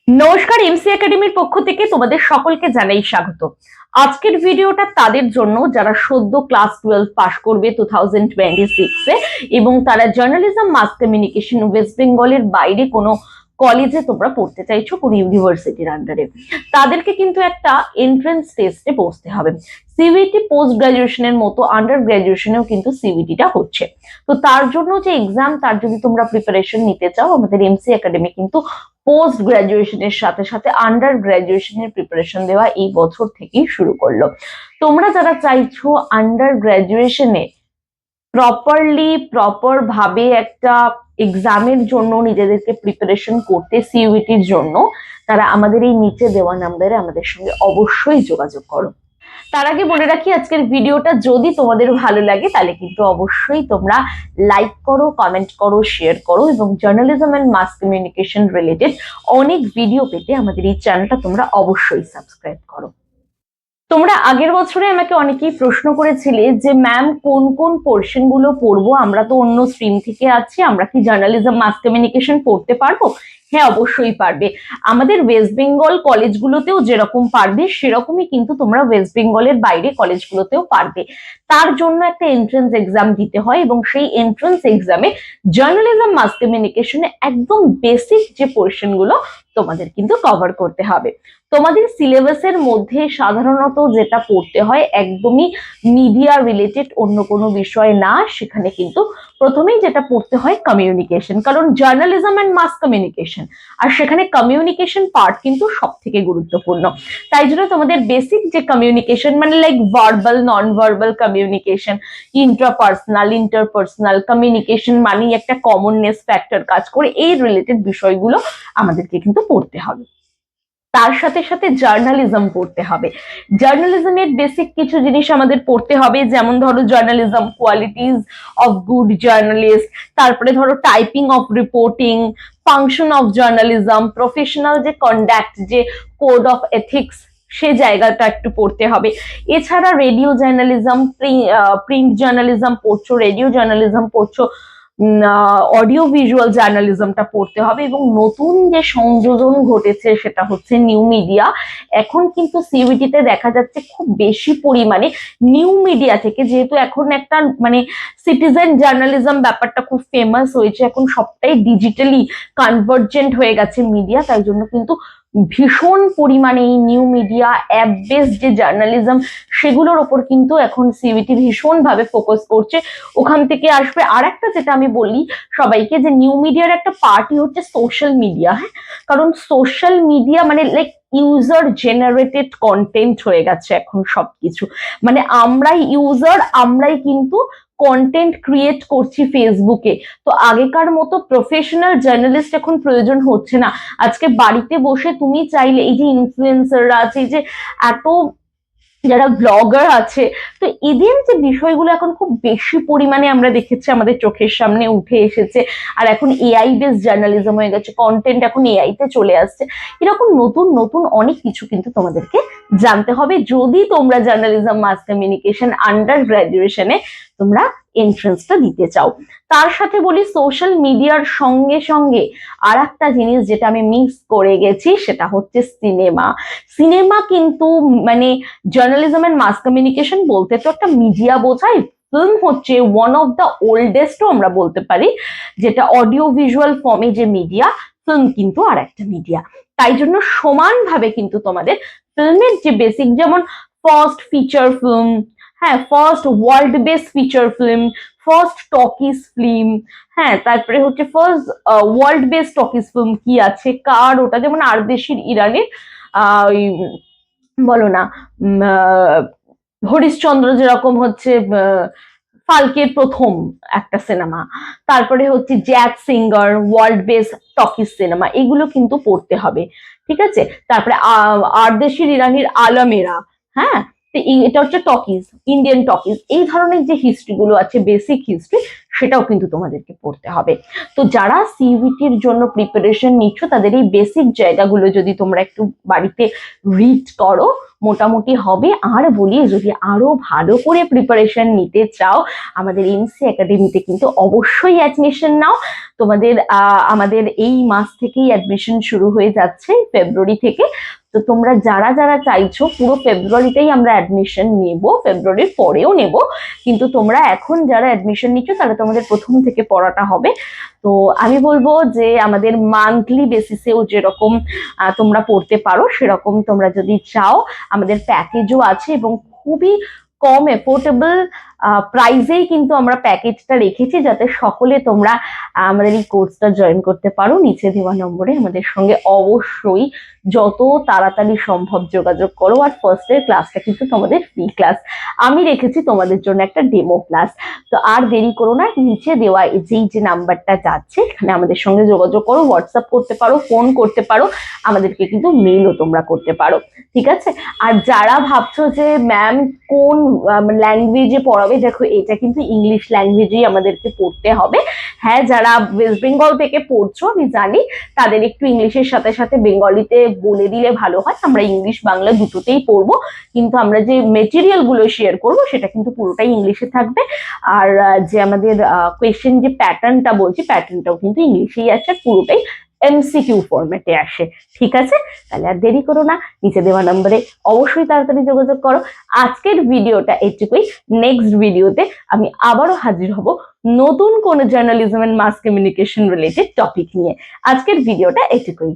নমস্কার, এমসি একাডেমির পক্ষ থেকে তোমাদের সকলকে জানাই স্বাগত। আজকের ভিডিওটা তাদের জন্য যারা সদ্য ক্লাস 12 পাশ করবে 2026-এ এবং তারা জার্নালিজম মাস কমিউনিকেশন ওয়েস্ট বেঙ্গলের বাইরে কোনো কলেজে তোমরা পড়তে চাইছো, কোনো ইউনিভার্সিটির আন্ডারে। তাদেরকে কিন্তু একটা এন্ট্রান্স টেস্টে বসতে হবে। সিভিটি পোস্ট গ্রাজুয়েশনের মতো আন্ডার গ্রাজুয়েশনেও কিন্তু সিভিটিটা হচ্ছে। তো তার জন্য যে এক্সাম, তার যদি তোমরা প্রিপারেশন নিতে চাও, আমাদের এমসি একাডেমি কিন্তু পোস্ট গ্রাজুয়েশনের সাথে সাথে আন্ডার গ্রাজুয়েশনের প্রিপারেশন দেওয়া এই বছর থেকেই শুরু করলো। তোমরা যারা চাইছো আন্ডার গ্রাজুয়েশনে প্রপার ভাবে একটা এক্সামের জন্য নিজেদেরকে প্রিপারেশন করতে, সিইউটির জন্য, তারা আমাদের এই নিচে দেওয়া নাম্বারে আমাদের সঙ্গে অবশ্যই যোগাযোগ করো। তার আগে বলে রাখি, আজকের ভিডিওটা যদি তোমাদের ভালো লাগে তাহলে কিন্তু অবশ্যই তোমরা লাইক করো, কমেন্ট করো, শেয়ার করো এবং journalism and mass communication related অনেক ভিডিও পেতে আমাদের এই চ্যানেলটা তোমরা অবশ্যই সাবস্ক্রাইব করো। তোমরা আগের বছরে আমাকে অনেকেই প্রশ্ন করেছিলে যে ম্যাম কোন কোন পোর্শন গুলো পড়বো, আমরা তো অন্য স্ট্রিম থেকে আছি, আমরা কি জার্নালিজম মাস কমিউনিকেশন পড়তে পারবো? হ্যাঁ, অবশ্যই পারবে। আমাদের ওয়েস্ট বেঙ্গল কলেজগুলোতেও যেরকম পারবে সেরকমই কিন্তু তোমরা ওয়েস্ট বেঙ্গলের বাইরে কলেজগুলোতেও পারবে। তার জন্য একটা এন্ট্রান্স এক্সাম দিতে হয় এবং সেই এন্ট্রান্স এক্সামে জার্নালিজম মাস কমিউনিকেশনে একদম বেসিক যে পোর্শন গুলো তোমাদের কিন্তু কভার করতে হবে। তোমাদের সিলেবাসের মধ্যে সাধারণত যেটা পড়তে হয় একদমই মিডিয়া রিলেটেড, অন্য কোনো বিষয় না। সেখানে কিন্তু প্রথমেই যেটা পড়তে হয় কমিউনিকেশন, কারণ জার্নালিজম এন্ড মাস কমিউনিকেশন, আর সেখানে কমিউনিকেশন পার্ট কিন্তু সব থেকে গুরুত্বপূর্ণ। তাই জন্য তোমাদের বেসিক যে কমিউনিকেশন, মানে like verbal, non verbal communication, intrapersonal, interpersonal communication, মানেই একটা কমননেস ফ্যাক্টর কাজ করে, এই রিলেটেড বিষয়গুলো আমাদেরকে কিন্তু পড়তে হবে। তার সাথে সাথে জার্নালিজম পড়তে হবে। জার্নালিজমের বেসিক কিছু জিনিস আমাদের পড়তে হবে, যেমন ধরো journalism qualities of good journalist, তারপরে ধরো typing of reporting, function of journalism, professional যে কন্ডাক্ট, যে কোড অফ এথিক্স, সে জায়গাটা একটু পড়তে হবে। এছাড়া রেডিও জার্নালিজম, প্রিন্ট জার্নালিজম পড়ছো, রেডিও জার্নালিজম পড়ছো, অডিও ভিজুয়াল জার্নালিজমটা পড়তে হবে। এবং নতুন যে সংযোজন ঘটেছে সেটা হচ্ছে নিউ মিডিয়া। এখন কিন্তু সিইউটিতে দেখা যাচ্ছে খুব বেশি পরিমাণে নিউ মিডিয়া থেকে, যেহেতু এখন একটা মানে সিটিজেন জার্নালিজম ব্যাপারটা খুব ফেমাস হয়েছে, এখন সবটাই ডিজিটালি কনভার্জেন্ট হয়ে গেছে মিডিয়া, তাই জন্য কিন্তু ভীষণ পরিমাণে এই নিউ মিডিয়া অ্যাপ বেসড যে জার্নালিজম, সেগুলোর ওপর কিন্তু এখন সিইউটি ভীষণ ভাবে ফোকাস করছে। ওখান থেকে আসবে আর একটা, যেটা আমি বলি সবাইকে, যে নিউ মিডিয়ার একটা পার্টই হচ্ছে সোশ্যাল মিডিয়া। হ্যাঁ, কারণ সোশ্যাল মিডিয়া মানে লাইক ইউজার জেনারেটেড কন্টেন্ট হয়ে গেছে এখন সবকিছু। মানে আমরাই ইউজার, আমরাই কিন্তু কন্টেন্ট ক্রিয়েট করছি ফেসবুকে। তো আগেকার মতো প্রফেশনাল জার্নালিস্ট এখন প্রয়োজন হচ্ছে না। আজকে বাড়িতে বসে তুমি চাইলে, এই যে ইনফ্লুয়েন্সাররা আছে, এই যে এত যারা ব্লগার আছে, তো এদের যে বিষয়গুলো এখন খুব বেশি পরিমাণে আমরা দেখেছি, আমাদের চোখের সামনে উঠে এসেছে। আর এখন এআই বেস জার্নালিজম হয়ে গেছে, কন্টেন্ট এখন এআই তে চলে আসছে। এরকম নতুন নতুন অনেক কিছু কিন্তু তোমাদেরকে জানতে হবে যদি তোমরা জার্নালিজম মাস কমিউনিকেশন আন্ডার গ্রাজুয়েশনে তোমরা এন্ট্রান্সটা দিতে চাও। তার সাথে বলি, সোশ্যাল মিডিয়ার সঙ্গে সঙ্গে আর একটা জিনিস যেটা আমি মিস করে গেছি, সেটা হচ্ছে সিনেমা। সিনেমা কিন্তু মানে জার্নালিজম এন্ড মাস কমিউনিকেশন বলতে তো একটা মিডিয়া বোঝায়। ফিল্ম হচ্ছে ওয়ান অফ দ্য ওল্ডেস্টও আমরা বলতে পারি, যেটা অডিও ভিজুয়াল ফর্মে যে মিডিয়া, ফিল্ম কিন্তু আর একটা মিডিয়া। তাই জন্য সমানভাবে কিন্তু তোমাদের ফিল্মের যে বেসিক, যেমন ফার্স্ট ফিচার ফিল্ম, হ্যাঁ, first world base feature film, first talkies film, হ্যাঁ, তারপরে হচ্ছে first world base talkies film কি আছে, কার ওটা, যেমন আরদেশির ইরানের ওই বলো না, হরিশ্চন্দ্র যেরকম হচ্ছে ফালকের প্রথম একটা সিনেমা, তারপরে হচ্ছে Jack singer, world base talkies cinema, এগুলো কিন্তু পড়তে হবে। ঠিক আছে, তারপরে আরদেশির ইরানির আলমেরা, হ্যাঁ, এটা হচ্ছে টকিজ, ইন্ডিয়ান টকিজ, এই ধরনের যে হিস্ট্রিগুলো আছে বেসিক হিস্ট্রি, সেটাও কিন্তু তোমাদেরকে পড়তে হবে। তো যারা সিইউটির জন্য প্রিপারেশন নিচ্ছ তাদের এই বেসিক জায়গাগুলো যদি তোমরা একটু বাড়িতে রিড করো মোটামুটি হবে। আর বলি, যদি আরো ভালো করে প্রিপারেশন নিতে চাও আমাদের এমসি একাডেমিতে কিন্তু অবশ্যই অ্যাডমিশন নাও। তোমাদের আমাদের এই মাস থেকেই অ্যাডমিশন শুরু হয়ে যাচ্ছে, ফেব্রুয়ারি থেকে। তো তোমরা যারা যারা চাইছো, পুরো ফেব্রুয়ারিতেই আমরা অ্যাডমিশন নেব, ফেব্রুয়ারির পরেও নেব, কিন্তু তোমরা এখন যারা অ্যাডমিশন নিচ্ছ তারা তোমাদের প্রথম থেকে পড়াটা হবে। তো আমি বলবো যে আমাদের মান্থলি বেসিসেও যেরকম তোমরা পড়তে পারো সেরকম তোমরা যদি চাও, আমাদের প্যাকেজও আছে এবং খুবই কম এফোর্ডেবল প্রাইসেই কিন্তু আমরা প্যাকেজটা রেখেছি, যাতে সকলে তোমরা আমাদের এই কোর্সটা জয়েন করতে পারো। নিচে দেওয়া নম্বরে আমাদের সঙ্গে অবশ্যই যত তাড়াতাড়ি সম্ভব যোগাযোগ করো। আর ফার্স্টের ক্লাসটা কিন্তু তোমাদের ফ্রি ক্লাস, আমি রেখেছি তোমাদের জন্য একটা ডেমো ক্লাস। তো আর দেরি করো না, নিচে দেওয়া যেই যে নাম্বারটা যাচ্ছে এখানে আমাদের সঙ্গে যোগাযোগ করো, হোয়াটসঅ্যাপ করতে পারো, ফোন করতে পারো, আমাদেরকে কিন্তু মেইলও তোমরা করতে পারো, ঠিক আছে? আর যারা ভাবছো যে ম্যাম কোন ল্যাঙ্গুয়েজে পড়াবে, দেখো এটা কিন্তু ইংলিশ ল্যাঙ্গুয়েজেই আমাদেরকে পড়তে হবে। হ্যাঁ, যারা ওয়েস্ট বেঙ্গল থেকে পড়ছো আমি জানি, তাদের একটু ইংলিশের সাথে সাথে বেঙ্গলিতে বলে দিলে ভালো হয়। আমরা ইংলিশ বাংলা দুটোতেই পড়বো, কিন্তু আমরা যে মেটেরিয়াল গুলো শেয়ার করবো সেটা কিন্তু পুরোটাই ইংলিশে থাকবে। আর যে আমাদের কোয়েশ্চেন যে প্যাটার্নটা বলছি, প্যাটার্নটাও কিন্তু ইংলিশেই আছে, পুরোটাই এমসিকিউ ফরম্যাটে আসে, ঠিক আছে? তাহলে আর দেরি করো না, নিচে দেওয়া নম্বরে অবশ্যই তাড়াতাড়ি যোগাযোগ করো। আজকের ভিডিওটা এটুকুই। নেক্সট ভিডিওতে আমি আবারও হাজির হব নতুন কোনো journalism and mass communication related topic নিয়ে। আজকের ভিডিওটা এটুকুই।